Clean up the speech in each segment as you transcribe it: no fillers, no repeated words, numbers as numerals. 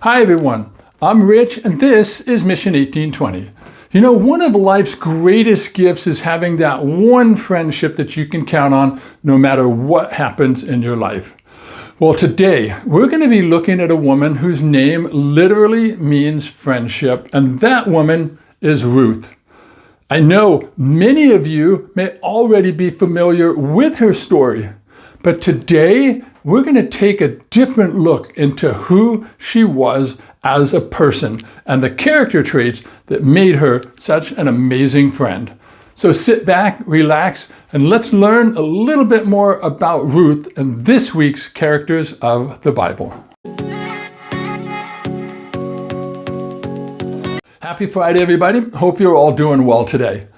Hi everyone, I'm Rich and this is Mission 1820. You know, one of life's greatest gifts is having that one friendship that you can count on no matter what happens in your life. Well, today we're going to be looking at a woman whose name literally means friendship, and that woman is Ruth. I know many of you may already be familiar with her story, but today we're going to take a different look into who she was as a person and the character traits that made her such an amazing friend. So sit back, relax, and let's learn a little bit more about Ruth and this week's characters of the Bible. Happy Friday, everybody. Hope you're all doing well today.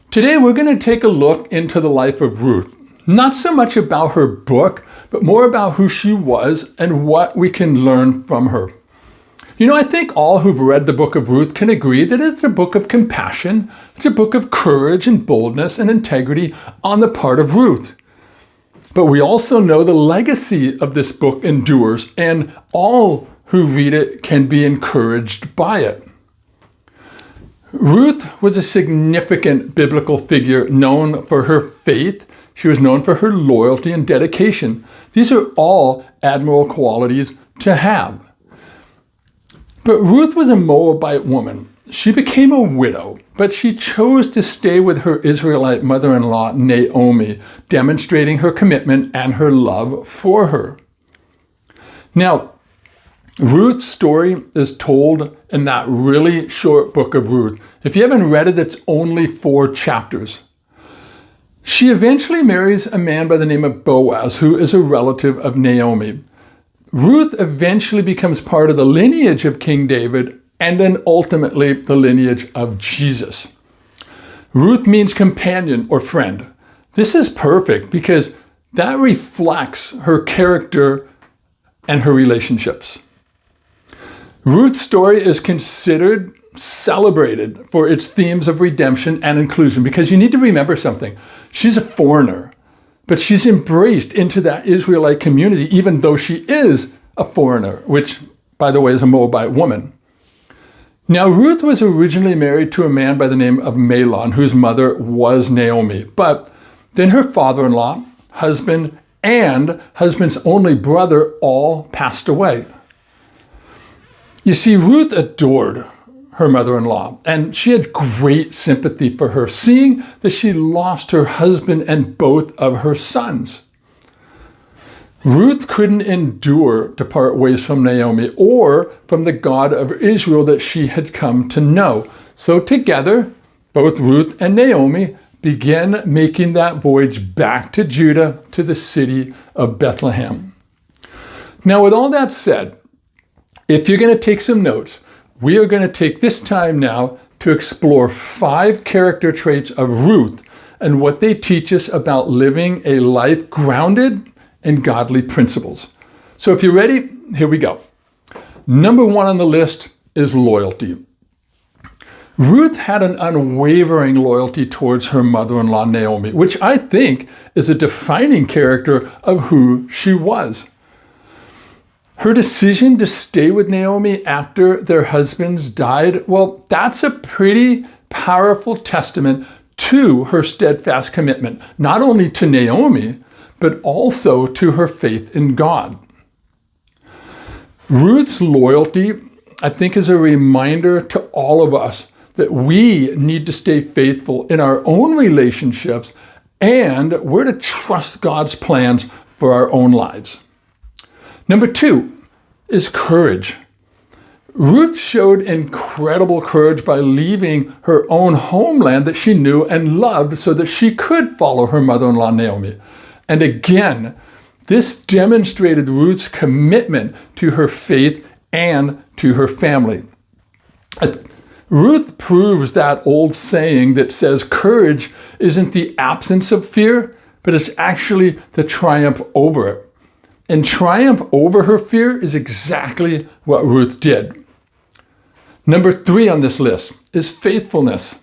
Today we're going to take a look into the life of Ruth. Not so much about her book, but more about who she was and what we can learn from her. You know, I think all who've read the book of Ruth can agree that it's a book of compassion. It's a book of courage and boldness and integrity on the part of Ruth. But we also know the legacy of this book endures, and all who read it can be encouraged by it. Ruth was a significant biblical figure known for her faith. She was known for her loyalty and dedication. These are all admirable qualities to have. But Ruth was a Moabite woman. She became a widow, but she chose to stay with her Israelite mother-in-law, Naomi, demonstrating her commitment and her love for her. Now, Ruth's story is told in that really short book of Ruth. If you haven't read it, it's only 4 chapters. She eventually marries a man by the name of Boaz, who is a relative of Naomi. Ruth eventually becomes part of the lineage of King David and then ultimately the lineage of Jesus. Ruth means companion or friend. This is perfect because that reflects her character and her relationships. Ruth's story is considered celebrated for its themes of redemption and inclusion, because you need to remember something. She's a foreigner, but she's embraced into that Israelite community, even though she is a foreigner, which, by the way, is a Moabite woman. Now, Ruth was originally married to a man by the name of Mahlon, whose mother was Naomi, but then her father-in-law, husband, and husband's only brother all passed away. You see, Ruth adored her mother-in-law, and she had great sympathy for her, seeing that she lost her husband and both of her sons. Ruth couldn't endure to part ways from Naomi or from the God of Israel that she had come to know. So together, both Ruth and Naomi began making that voyage back to Judah, to the city of Bethlehem. Now, with all that said, if you're going to take some notes, we are going to take this time now to explore 5 character traits of Ruth and what they teach us about living a life grounded in godly principles. So if you're ready, here we go. Number 1 on the list is loyalty. Ruth had an unwavering loyalty towards her mother-in-law, Naomi, which I think is a defining character of who she was. Her decision to stay with Naomi after their husbands died, well, that's a pretty powerful testament to her steadfast commitment, not only to Naomi, but also to her faith in God. Ruth's loyalty, I think, is a reminder to all of us that we need to stay faithful in our own relationships, and we're to trust God's plans for our own lives. Number 2 is courage. Ruth showed incredible courage by leaving her own homeland that she knew and loved so that she could follow her mother-in-law, Naomi. And again, this demonstrated Ruth's commitment to her faith and to her family. Ruth proves that old saying that says courage isn't the absence of fear, but it's actually the triumph over it. And triumph over her fear is exactly what Ruth did. Number 3 on this list is faithfulness.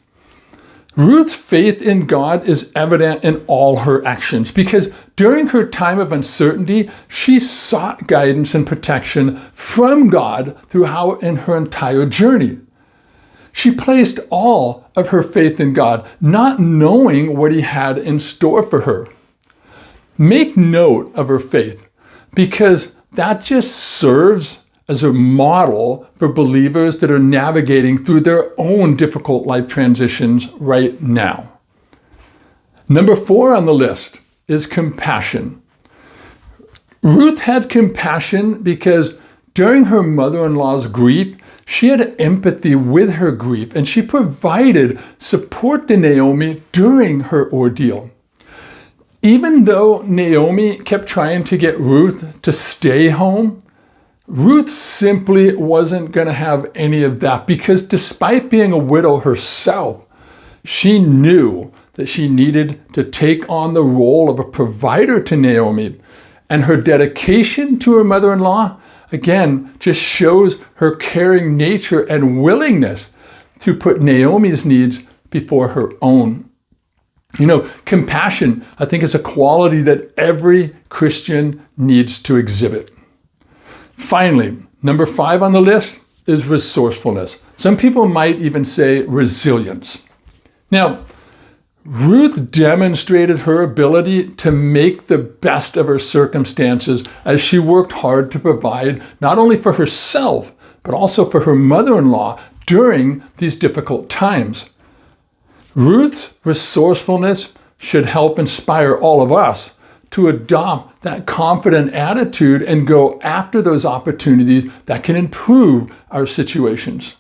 Ruth's faith in God is evident in all her actions because during her time of uncertainty, she sought guidance and protection from God throughout in her entire journey. She placed all of her faith in God, not knowing what he had in store for her. Make note of her faith because that just serves as a model for believers that are navigating through their own difficult life transitions right now. Number 4 on the list is compassion. Ruth had compassion because during her mother-in-law's grief, she had empathy with her grief and she provided support to Naomi during her ordeal. Even though Naomi kept trying to get Ruth to stay home, Ruth simply wasn't going to have any of that because despite being a widow herself, she knew that she needed to take on the role of a provider to Naomi. And her dedication to her mother-in-law, again, just shows her caring nature and willingness to put Naomi's needs before her own. You know, compassion, I think, is a quality that every Christian needs to exhibit. Finally, number 5 on the list is resourcefulness. Some people might even say resilience. Now, Ruth demonstrated her ability to make the best of her circumstances as she worked hard to provide not only for herself, but also for her mother-in-law during these difficult times. Ruth's resourcefulness should help inspire all of us to adopt that confident attitude and go after those opportunities that can improve our situations.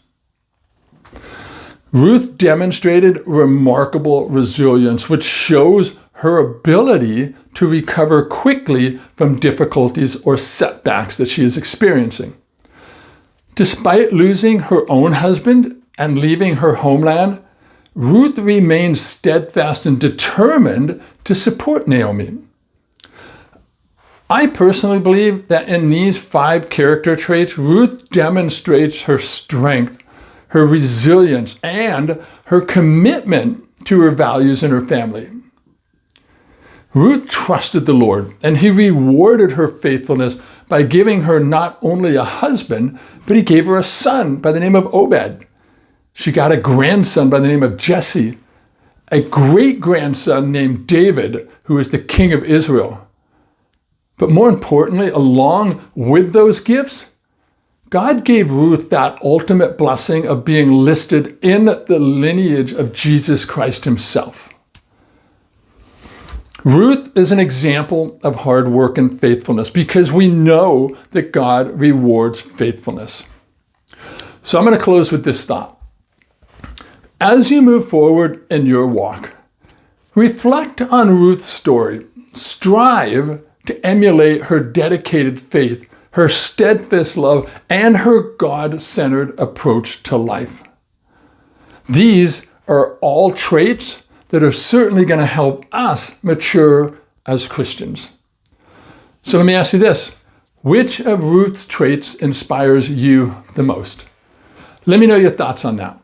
Ruth demonstrated remarkable resilience, which shows her ability to recover quickly from difficulties or setbacks that she is experiencing. Despite losing her own husband and leaving her homeland, Ruth remained steadfast and determined to support Naomi. I personally believe that in these 5 character traits, Ruth demonstrates her strength, her resilience, and her commitment to her values and her family. Ruth trusted the Lord, and he rewarded her faithfulness by giving her not only a husband, but he gave her a son by the name of Obed. She got a grandson by the name of Jesse, a great-grandson named David, who is the king of Israel. But more importantly, along with those gifts, God gave Ruth that ultimate blessing of being listed in the lineage of Jesus Christ himself. Ruth is an example of hard work and faithfulness because we know that God rewards faithfulness. So I'm going to close with this thought. As you move forward in your walk, reflect on Ruth's story. Strive to emulate her dedicated faith, her steadfast love, and her God-centered approach to life. These are all traits that are certainly going to help us mature as Christians. So let me ask you this. Which of Ruth's traits inspires you the most? Let me know your thoughts on that.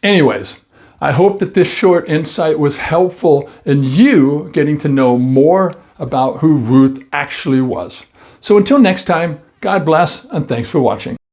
Anyways, I hope that this short insight was helpful in you getting to know more about who Ruth actually was. So until next time, God bless and thanks for watching.